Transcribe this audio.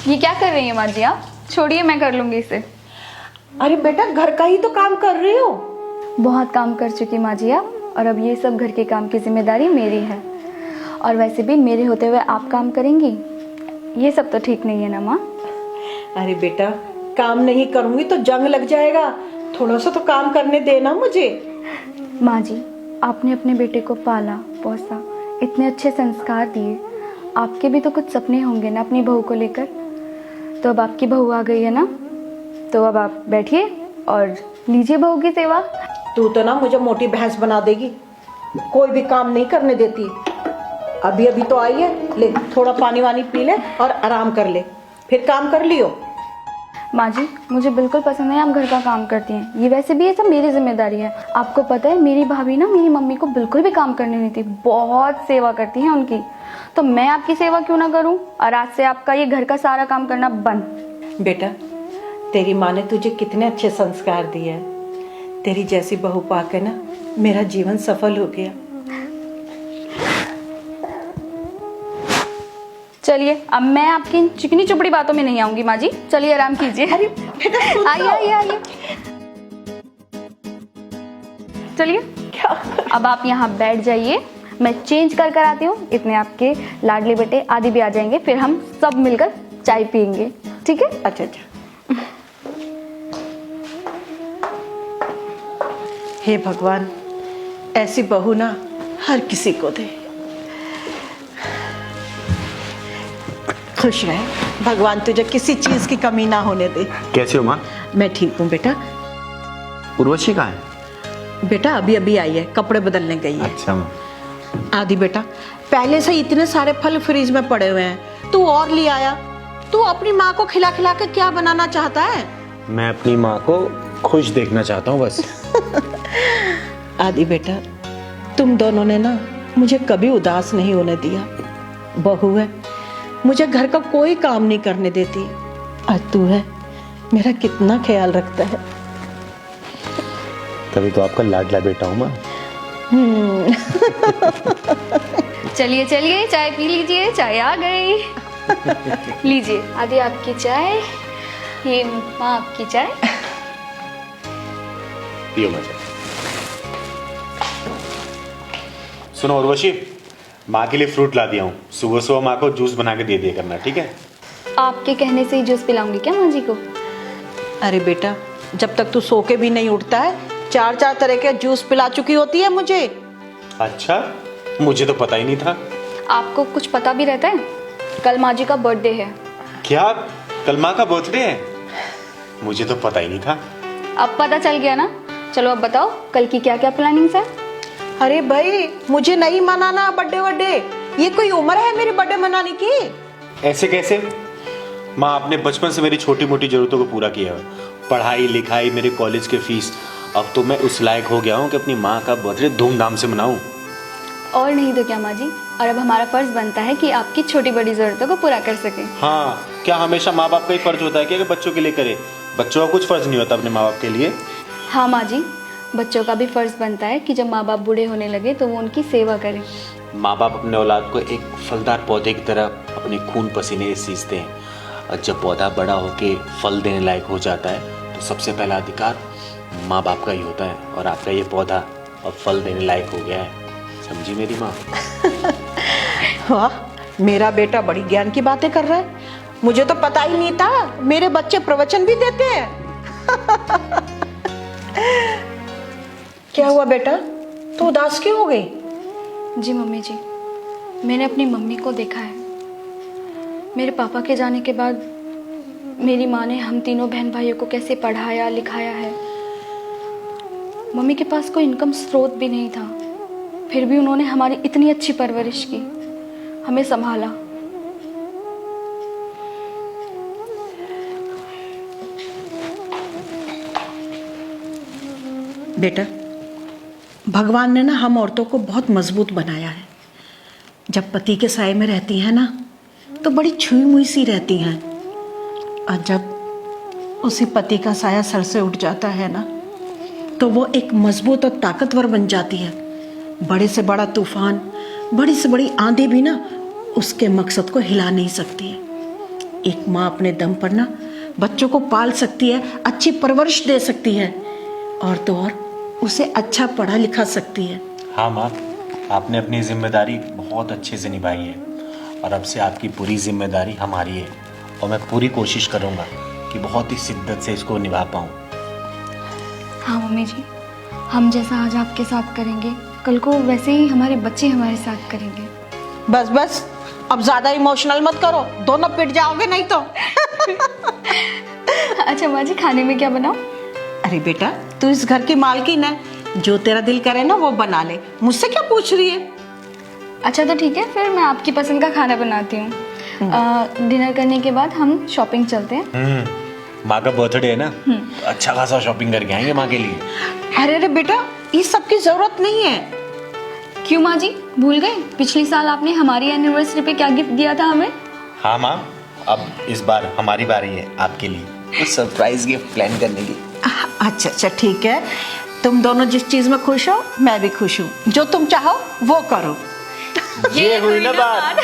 ये क्या कर रही हैं माँ जी आप? छोड़िए, मैं कर लूंगी इसे। अरे बेटा, घर का ही तो काम कर रही हो। बहुत काम कर चुकी माँ जी आप, और अब ये सब घर के काम की जिम्मेदारी मेरी है। और वैसे भी मेरे होते हुए आप काम करेंगी, ये सब तो ठीक नहीं है ना माँ। अरे बेटा, काम नहीं करूंगी तो जंग लग जाएगा। थोड़ा सा तो काम करने देना मुझे। माँ जी, आपने अपने बेटे को पाला पोसा, इतने अच्छे संस्कार दिए, आपके भी तो कुछ सपने होंगे ना अपनी बहू को लेकर। तो अब आपकी बहू आ गई है ना, तो अब आप बैठिए और लीजिए बहू की सेवा। तू तो ना मुझे मोटी भैंस बना देगी, कोई भी काम नहीं करने देती। अभी अभी तो आई है, ले थोड़ा पानी वानी पी ले और आराम कर ले, फिर काम कर लियो। माँ जी, मुझे बिल्कुल पसंद है आप घर का काम करती हैं। ये वैसे भी ये सब मेरी जिम्मेदारी है। आपको पता है मेरी भाभी ना मेरी मम्मी को बिल्कुल भी काम करने नहीं देती, बहुत सेवा करती हैं उनकी। तो मैं आपकी सेवा क्यों ना करूं? और आज से आपका ये घर का सारा काम करना बंद। बेटा, तेरी माँ ने तुझे कितने अच्छे संस्कार दिए हैं। तेरी जैसी बहू पाके ना मेरा जीवन सफल हो गया। चलिए, अब मैं आपकी इन चिकनी चुपड़ी बातों में नहीं आऊंगी माँ जी। चलिए आराम कीजिए। अरे बेटा, सुन आइए आइए आइए, चलिए। क्या? अब आप यहाँ बैठ जाइए, मैं चेंज कर कर आती हूँ। इतने आपके लाडले बेटे आदि भी आ जाएंगे, फिर हम सब मिलकर चाय पियेंगे, ठीक है? अच्छा अच्छा। हे भगवान, ऐसी बहू ना हर किसी को दे। खुश रहे, भगवान तुझे किसी चीज की कमी ना होने दे। कैसे हो माँ? मैं ठीक हूँ बेटा। उर्वशी कहाँ है? बेटा अभी अभी आई है, कपड़े बदलने गई है। अच्छा माँ। आदि बेटा, पहले से इतने सारे फल फ्रीज में पड़े हुए हैं, तू और ले आया। तू अपनी माँ को खिला खिला के क्या बनाना चाहता है? मैं अपनी माँ को खुश देखना चाहता हूँ बस। आदि बेटा, तुम दोनों ने ना मुझे कभी उदास नहीं होने दिया। बहू है, मुझे घर का कोई काम नहीं करने देती, और तू है, मेरा कितना ख्याल रखता है। तभी तो आपका लाडला बेटा हूँ माँ। चलिए चलिए, चाय पी लीजिए, चाय आ गई। लीजिए आदि आपकी चाय, ये माँ आपकी चाय। पियो मजा। सुनो उर्वशी, माँ के लिए फ्रूट ला दिया हूँ। सुबह सुबह माँ को जूस बना के दे दिया करना, ठीक है? आपके कहने से ही जूस पिलाऊंगी क्या माँ जी को? अरे बेटा, जब तक तू सो के भी नहीं उठता है, 4 तरह के जूस पिला चुकी होती है मुझे। अच्छा, मुझे तो पता ही नहीं था। आपको कुछ पता भी रहता है? कल माँ जी का बर्थडे है। क्या? कल माँ का बर्थडे है? मुझे तो पता ही नहीं था। अब पता चल गया ना? चलो अब बताओ कल की क्या क्या प्लानिंग्स है? अरे भाई, मुझे नहीं मनाना बर्थडे वर्डे। ये कोई उम्र है मेरी बर्थडे मनाने की? ऐसे कैसे? माँ, आपने बचपन से मेरी छोटी मोटी जरूरतों को पूरा किया है। पढ़ाई लिखाई, मेरे कॉलेज के फीस। अब तो मैं उस लायक हो गया हूँ कि अपनी माँ का बर्थडे धूमधाम से मनाऊं। और नहीं तो क्या माँ जी, और अब हमारा फर्ज बनता है कि आपकी छोटी बड़ी जरूरतों को पूरा कर सकें। हाँ, क्या हमेशा माँ बाप का ही फर्ज होता है कि बच्चों के लिए करे? बच्चों का कुछ फर्ज नहीं होता अपने माँ बाप के लिए? हाँ माँ जी, बच्चों का भी फर्ज बनता है कि जब माँ बाप बूढ़े होने लगे तो वो उनकी सेवा करें। माँ बाप अपने औलाद को एक फलदार पौधे की तरह अपने खून पसीने से सींचते हैं, और जब पौधा बड़ा होके फल देने लायक हो जाता है तो सबसे पहला अधिकार माँ बाप का ही होता है। और आपका ये पौधा अब फल देने लायक हो गया है, समझी मेरी माँ? वाह, मेरा बेटा बड़ी ज्ञान की बातें कर रहा है। मुझे तो पता ही नहीं था मेरे बच्चे प्रवचन भी देते हैं। क्या हुआ बेटा, तू उदास क्यों हो गई? जी मम्मी जी, मैंने अपनी मम्मी को देखा है। मेरे पापा के जाने के बाद मेरी माँ ने हम तीनों बहन भाइयों को कैसे पढ़ाया लिखाया है। मम्मी के पास कोई इनकम स्रोत भी नहीं था, फिर भी उन्होंने हमारी इतनी अच्छी परवरिश की, हमें संभाला। बेटा, भगवान ने ना हम औरतों को बहुत मजबूत बनाया है। जब पति के साए में रहती हैं ना तो बड़ी छुई मुई सी रहती हैं, और जब उसी पति का साया सर से उठ जाता है ना तो वो एक मजबूत और ताकतवर बन जाती है। बड़े से बड़ा तूफान, बड़ी से बड़ी आंधी भी ना उसके मकसद को हिला नहीं सकती है। एक माँ अपने दम पर ना बच्चों को पाल सकती है, अच्छी परवरिश दे सकती है, और तो और उसे अच्छा पढ़ा लिखा सकती है। हाँ माँ, आपने अपनी जिम्मेदारी बहुत अच्छे से निभाई है और अब से आपकी पूरी जिम्मेदारी हमारी है और मैं पूरी कोशिश करूँगा कि बहुत ही शिद्दत से इसको निभा पाऊँ। हाँ मम्मी जी, हम जैसा आज आपके साथ करेंगे कल को वैसे ही हमारे बच्चे हमारे साथ करेंगे। बस बस, अब ज्यादा इमोशनल मत करो, दोनों पिट जाओगे नहीं तो। अच्छा माँ जी, खाने में क्या बनाऊँ? अरे बेटा, तू इस घर की मालकिन है, जो तेरा दिल करे ना वो बना ले, मुझसे क्या पूछ रही है? अच्छा तो ठीक है, फिर मैं आपकी पसंद का खाना बनाती हूँ। डिनर करने के बाद हम शॉपिंग चलते हैं। माँ का बर्थडे है ना, तो अच्छा खासा शॉपिंग करके आएंगे माँ के लिए। अरे अरे बेटा, इस सब की जरूरत नहीं है। क्यों माँ जी, भूल गए पिछली साल आपने हमारी एनिवर्सरी पे क्या गिफ्ट दिया था हमें? हाँ माँ, अब इस बार हमारी बारी है आपके लिए तो सरप्राइज गिफ्ट प्लान करने की। अच्छा अच्छा ठीक है, तुम दोनों जिस चीज में खुश हो मैं भी खुश हूँ, जो तुम चाहो वो करो। ये हुई ना बात।